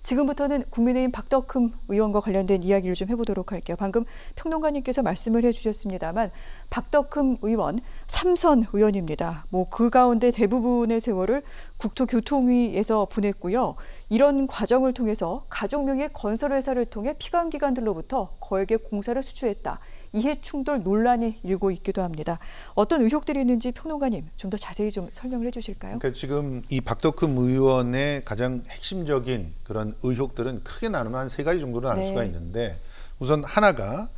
지금부터는 국민의힘 박덕흠 의원과 관련된 이야기를 좀 해보도록 할게요. 방금 평론가님께서 말씀을 해주셨습니다만 박덕흠 의원 3선 의원입니다. 그 가운데 대부분의 세월을 국토교통위에서 보냈고요. 이런 과정을 통해서 가족 명의 건설회사를 통해 피감기관들로부터 거액의 공사를 수주했다. 이해충돌 논란이 일고 있기도 합니다. 어떤 의혹들이 있는지 평론가님 좀 더 자세히 좀 설명을 해주실까요? 그러니까 지금 이 박덕흠 의원의 가장 핵심적인 그런 의혹들은 크게 나누면 한 세 가지 정도로 나눌 수가 있는데, 우선 하나가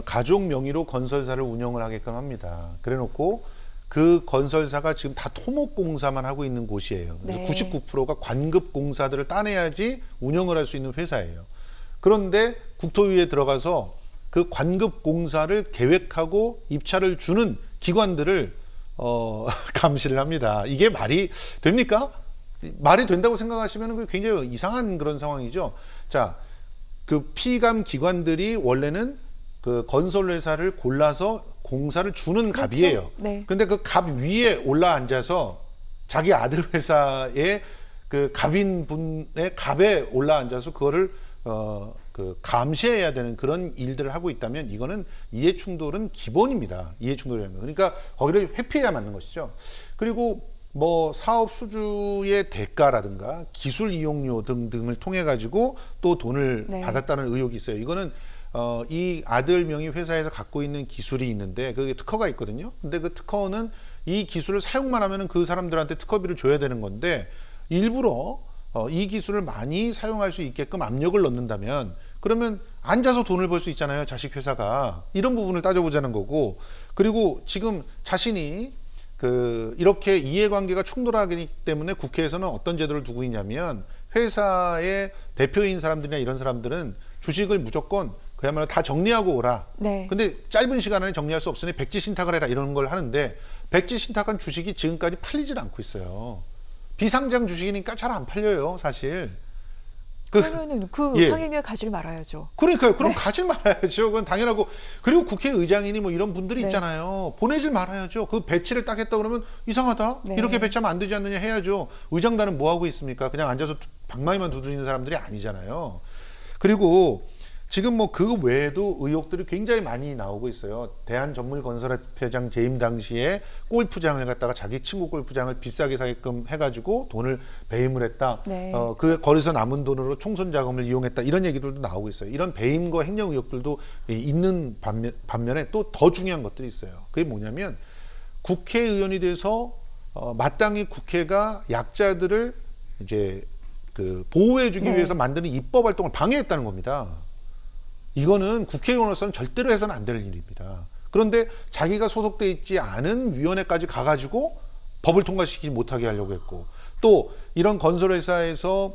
가족 명의로 건설사를 운영을 하게끔 합니다. 그래놓고 그 건설사가 지금 다 토목공사만 하고 있는 곳이에요. 그래서 99%가 관급공사들을 따내야지 운영을 할 수 있는 회사예요. 그런데 국토위에 들어가서 그 관급공사를 계획하고 입찰을 주는 기관들을 감시를 합니다. 이게 말이 됩니까? 말이 된다고 생각하시면 굉장히 이상한 그런 상황이죠. 자, 그 피감 기관들이 원래는 그 건설회사를 골라서 공사를 주는 갑이에요. 그런데 그 갑 위에 올라 앉아서 자기 아들 회사의 그 갑인 분의 갑에 올라 앉아서 그거를 그 감시해야 되는 그런 일들을 하고 있다면 이거는 이해충돌은 기본입니다. 이해충돌이라는 거. 그러니까 거기를 회피해야 맞는 것이죠. 그리고 뭐 사업 수주의 대가라든가 기술 이용료 등등을 통해 가지고 또 돈을 받았다는 의혹이 있어요. 이거는 이 아들 명의 회사에서 갖고 있는 기술이 있는데 그게 특허가 있거든요. 근데 그 특허는 이 기술을 사용만 하면은 그 사람들한테 특허비를 줘야 되는 건데 일부러 이 기술을 많이 사용할 수 있게끔 압력을 넣는다면 그러면 앉아서 돈을 벌 수 있잖아요. 자식 회사가. 이런 부분을 따져보자는 거고, 그리고 지금 자신이 이렇게 이해관계가 충돌하기 때문에 국회에서는 어떤 제도를 두고 있냐면 회사의 대표인 사람들이나 이런 사람들은 주식을 무조건 그야말로 다 정리하고 오라. 근데 짧은 시간 안에 정리할 수 없으니 백지 신탁을 해라 이런 걸 하는데 백지 신탁한 주식이 지금까지 팔리질 않고 있어요. 비상장 주식이니까 잘 안 팔려요, 사실. 그러면은 상임위에 가지 말아야죠. 그러니까요. 그럼 가지 말아야죠. 그건 당연하고. 그리고 국회의장이니 뭐 이런 분들이 있잖아요. 보내질 말아야죠. 그 배치를 딱 했다 그러면 이상하다. 이렇게 배치하면 안 되지 않느냐 해야죠. 의장단은 뭐 하고 있습니까? 그냥 앉아서 방망이만 두드리는 사람들이 아니잖아요. 그리고 지금 뭐 그 외에도 의혹들이 굉장히 많이 나오고 있어요. 대한전물건설협회장 재임 당시에 골프장을 갖다가 자기 친구 골프장을 비싸게 사게끔 해가지고 돈을 배임을 했다. 그 거기서 남은 돈으로 총선 자금을 이용했다. 이런 얘기들도 나오고 있어요. 이런 배임과 횡령 의혹들도 있는 반면에 또 더 중요한 것들이 있어요. 그게 뭐냐면 국회의원이 돼서 마땅히 국회가 약자들을 이제 보호해주기 위해서 만드는 입법 활동을 방해했다는 겁니다. 이거는 국회의원으로서는 절대로 해서는 안 될 일입니다. 그런데 자기가 소속돼 있지 않은 위원회까지 가가지고 법을 통과시키지 못하게 하려고 했고, 또 이런 건설회사에서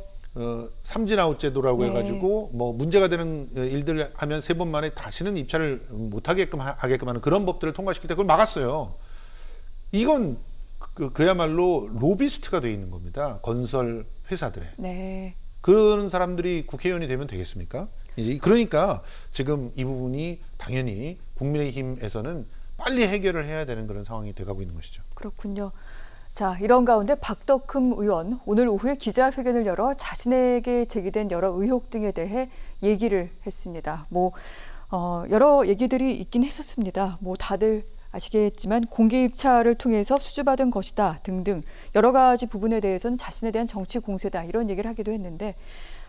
삼진아웃 제도라고 해가지고 뭐 문제가 되는 일들을 하면 3번 만에 다시는 입찰을 못하게끔 하는 그런 법들을 통과시킬 때 그걸 막았어요. 이건 그야말로 로비스트가 돼 있는 겁니다. 건설 회사들에. 그런 사람들이 국회의원이 되면 되겠습니까? 이제 그러니까 지금 이 부분이 당연히 국민의힘에서는 빨리 해결을 해야 되는 그런 상황이 돼가고 있는 것이죠. 그렇군요. 자, 이런 가운데 박덕흠 의원 오늘 오후에 기자회견을 열어 자신에게 제기된 여러 의혹 등에 대해 얘기를 했습니다. 여러 얘기들이 있긴 했었습니다. 다들 아시겠지만 공개 입찰을 통해서 수주받은 것이다 등등 여러 가지 부분에 대해서는 자신에 대한 정치 공세다 이런 얘기를 하기도 했는데,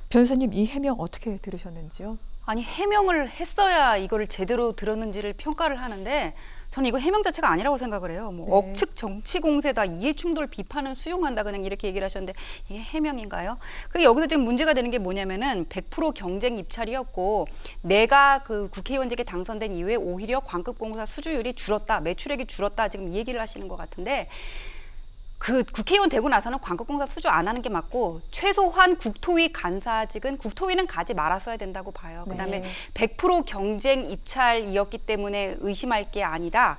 변호사님 이 해명 어떻게 들으셨는지요? 아니, 해명을 했어야 이거를 제대로 들었는지를 평가를 하는데 저는 이거 해명 자체가 아니라고 생각을 해요. 억측 정치 공세다, 이해충돌 비판은 수용한다, 그냥 이렇게 얘기를 하셨는데 이게 해명인가요? 그리고 여기서 지금 문제가 되는 게 뭐냐면은 100% 경쟁 입찰이었고 내가 그 국회의원직에 당선된 이후에 오히려 관급공사 수주율이 줄었다, 매출액이 줄었다, 지금 이 얘기를 하시는 것 같은데, 그 국회의원 되고 나서는 관급공사 수주 안 하는 게 맞고 최소한 국토위 간사직은 국토위는 가지 말았어야 된다고 봐요. 그다음에 100% 경쟁 입찰이었기 때문에 의심할 게 아니다.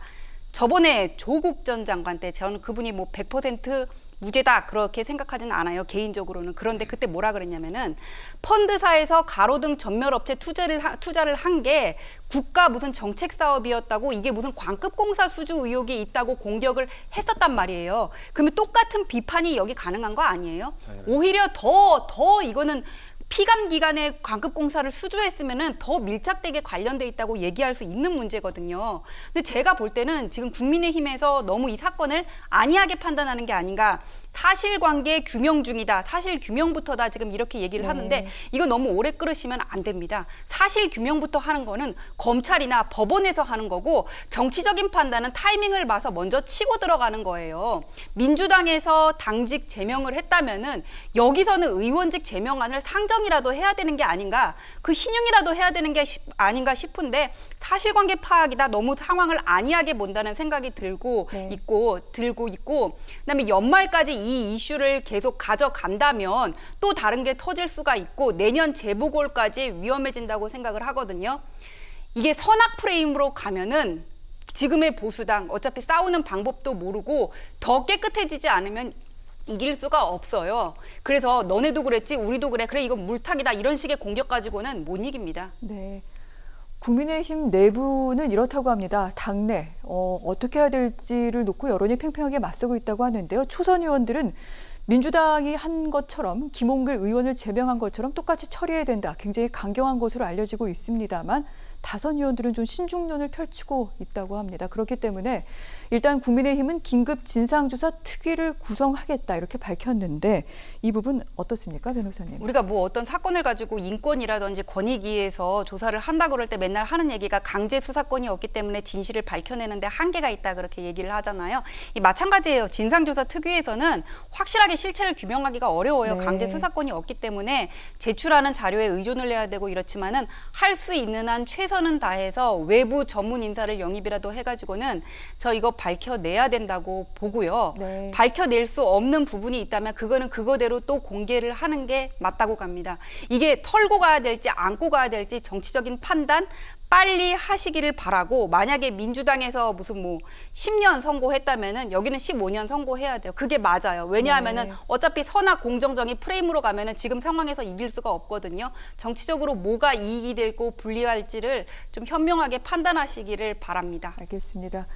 저번에 조국 전 장관 때 저는 그분이 100% 무죄다 그렇게 생각하지는 않아요. 개인적으로는. 그런데 그때 뭐라 그랬냐면은 펀드사에서 가로등 전멸업체 투자를 한 게 국가 무슨 정책 사업이었다고 이게 무슨 광급공사 수주 의혹이 있다고 공격을 했었단 말이에요. 그러면 똑같은 비판이 여기 가능한 거 아니에요? 오히려 더 이거는 피감 기관에 광급공사를 수주했으면은 더 밀착되게 관련돼 있다고 얘기할 수 있는 문제거든요. 근데 제가 볼 때는 지금 국민의힘에서 너무 이 사건을 안이하게 판단하는 게 아닌가. 사실관계 규명 중이다. 사실 규명부터다. 지금 이렇게 얘기를 하는데 이거 너무 오래 끌으시면 안 됩니다. 사실 규명부터 하는 거는 검찰이나 법원에서 하는 거고 정치적인 판단은 타이밍을 봐서 먼저 치고 들어가는 거예요. 민주당에서 당직 제명을 했다면은 여기서는 의원직 제명안을 상정이라도 해야 되는 게 아닌가. 그 신용이라도 해야 되는 게 아닌가 싶은데 사실관계 파악이다. 너무 상황을 안이하게 본다는 생각이 들고 있고 그다음에 연말까지 이 이슈를 계속 가져간다면 또 다른 게 터질 수가 있고 내년 재보궐까지 위험해진다고 생각을 하거든요. 이게 선악 프레임으로 가면은 지금의 보수당 어차피 싸우는 방법도 모르고 더 깨끗해지지 않으면 이길 수가 없어요. 그래서 너네도 그랬지 우리도 그래. 그래 이건 물타기다. 이런 식의 공격 가지고는 못 이깁니다. 네. 국민의힘 내부는 이렇다고 합니다. 당내 어떻게 해야 될지를 놓고 여론이 팽팽하게 맞서고 있다고 하는데요. 초선 의원들은 민주당이 한 것처럼 김홍길 의원을 제명한 것처럼 똑같이 처리해야 된다. 굉장히 강경한 것으로 알려지고 있습니다만 다선 의원들은 좀 신중론을 펼치고 있다고 합니다. 그렇기 때문에 일단 국민의힘은 긴급 진상조사 특위를 구성하겠다 이렇게 밝혔는데 이 부분 어떻습니까, 변호사님? 우리가 뭐 어떤 사건을 가지고 인권이라든지 권익위에서 조사를 한다 그럴 때 맨날 하는 얘기가 강제 수사권이 없기 때문에 진실을 밝혀내는데 한계가 있다 그렇게 얘기를 하잖아요. 이 마찬가지예요. 진상조사 특위에서는 확실하게 실체를 규명하기가 어려워요. 네. 강제 수사권이 없기 때문에 제출하는 자료에 의존을 해야 되고 이렇지만은 할 수 있는 한 최선은 다해서 외부 전문 인사를 영입이라도 해가지고는 저 이거 밝혀내야 된다고 보고요. 네. 밝혀낼 수 없는 부분이 있다면 그거는 그거대로 또 공개를 하는 게 맞다고 갑니다. 이게 털고 가야 될지 안고 가야 될지 정치적인 판단 빨리 하시기를 바라고 만약에 민주당에서 무슨 뭐 10년 선고했다면은 여기는 15년 선고해야 돼요. 그게 맞아요. 왜냐하면은 어차피 선악 공정정의 프레임으로 가면은 지금 상황에서 이길 수가 없거든요. 정치적으로 뭐가 이익이 되고 불리할지를 좀 현명하게 판단하시기를 바랍니다. 알겠습니다.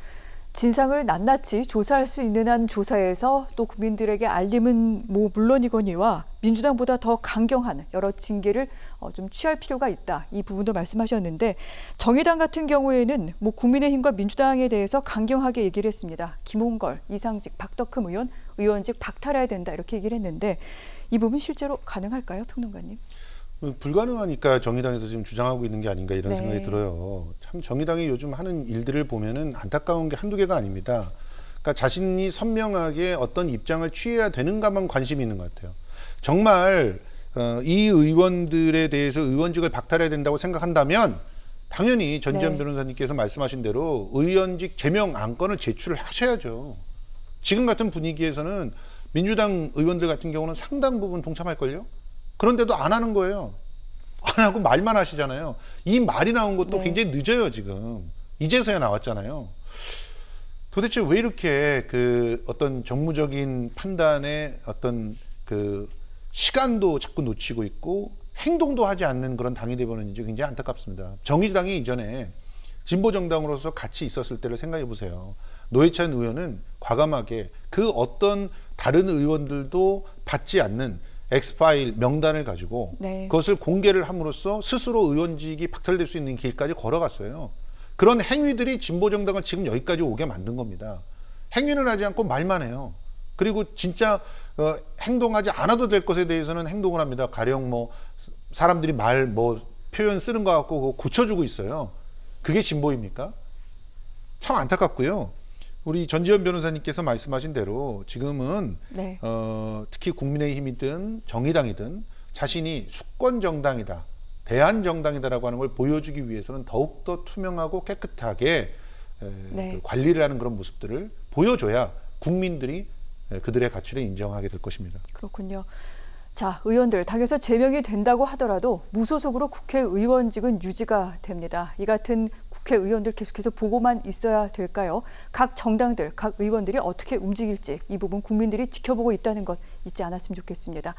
진상을 낱낱이 조사할 수 있는 한 조사해서 또 국민들에게 알림은 뭐 물론이거니와 민주당보다 더 강경한 여러 징계를 좀 취할 필요가 있다. 이 부분도 말씀하셨는데 정의당 같은 경우에는 뭐 국민의힘과 민주당에 대해서 강경하게 얘기를 했습니다. 김홍걸, 이상직, 박덕흠 의원, 의원직 박탈해야 된다 이렇게 얘기를 했는데 이 부분 실제로 가능할까요, 평론가님? 불가능하니까 정의당에서 지금 주장하고 있는 게 아닌가 이런 생각이 들어요. 참 정의당이 요즘 하는 일들을 보면은 안타까운 게 한두 개가 아닙니다. 그러니까 자신이 선명하게 어떤 입장을 취해야 되는가만 관심이 있는 것 같아요. 정말 이 의원들에 대해서 의원직을 박탈해야 된다고 생각한다면 당연히 전지현 변호사님께서 말씀하신 대로 의원직 제명 안건을 제출을 하셔야죠. 지금 같은 분위기에서는 민주당 의원들 같은 경우는 상당 부분 동참할걸요? 그런데도 안 하는 거예요. 안 하고 말만 하시잖아요. 이 말이 나온 것도 굉장히 늦어요, 지금. 이제서야 나왔잖아요. 도대체 왜 이렇게 그 어떤 정무적인 판단에 어떤 그 시간도 자꾸 놓치고 있고 행동도 하지 않는 그런 당이 되버렸는지 굉장히 안타깝습니다. 정의당이 이전에 진보정당으로서 같이 있었을 때를 생각해 보세요. 노회찬 의원은 과감하게 그 어떤 다른 의원들도 받지 않는 엑스파일 명단을 가지고 그것을 공개를 함으로써 스스로 의원직이 박탈될 수 있는 길까지 걸어갔어요. 그런 행위들이 진보정당을 지금 여기까지 오게 만든 겁니다. 행위는 하지 않고 말만 해요. 그리고 진짜 행동하지 않아도 될 것에 대해서는 행동을 합니다. 가령 뭐 사람들이 말 뭐 표현 쓰는 거 갖고 그거 고쳐주고 있어요. 그게 진보입니까? 참 안타깝고요. 우리 전지현 변호사님께서 말씀하신 대로 지금은 특히 국민의힘이든 정의당이든 자신이 수권정당이다, 대한정당이다라고 하는 걸 보여주기 위해서는 더욱더 투명하고 깨끗하게 그 관리를 하는 그런 모습들을 보여줘야 국민들이 그들의 가치를 인정하게 될 것입니다. 그렇군요. 자, 의원들 당에서 제명이 된다고 하더라도 무소속으로 국회의원직은 유지가 됩니다. 이 같은 국회의원들 계속해서 보고만 있어야 될까요? 각 정당들, 각 의원들이 어떻게 움직일지 이 부분 국민들이 지켜보고 있다는 것 잊지 않았으면 좋겠습니다.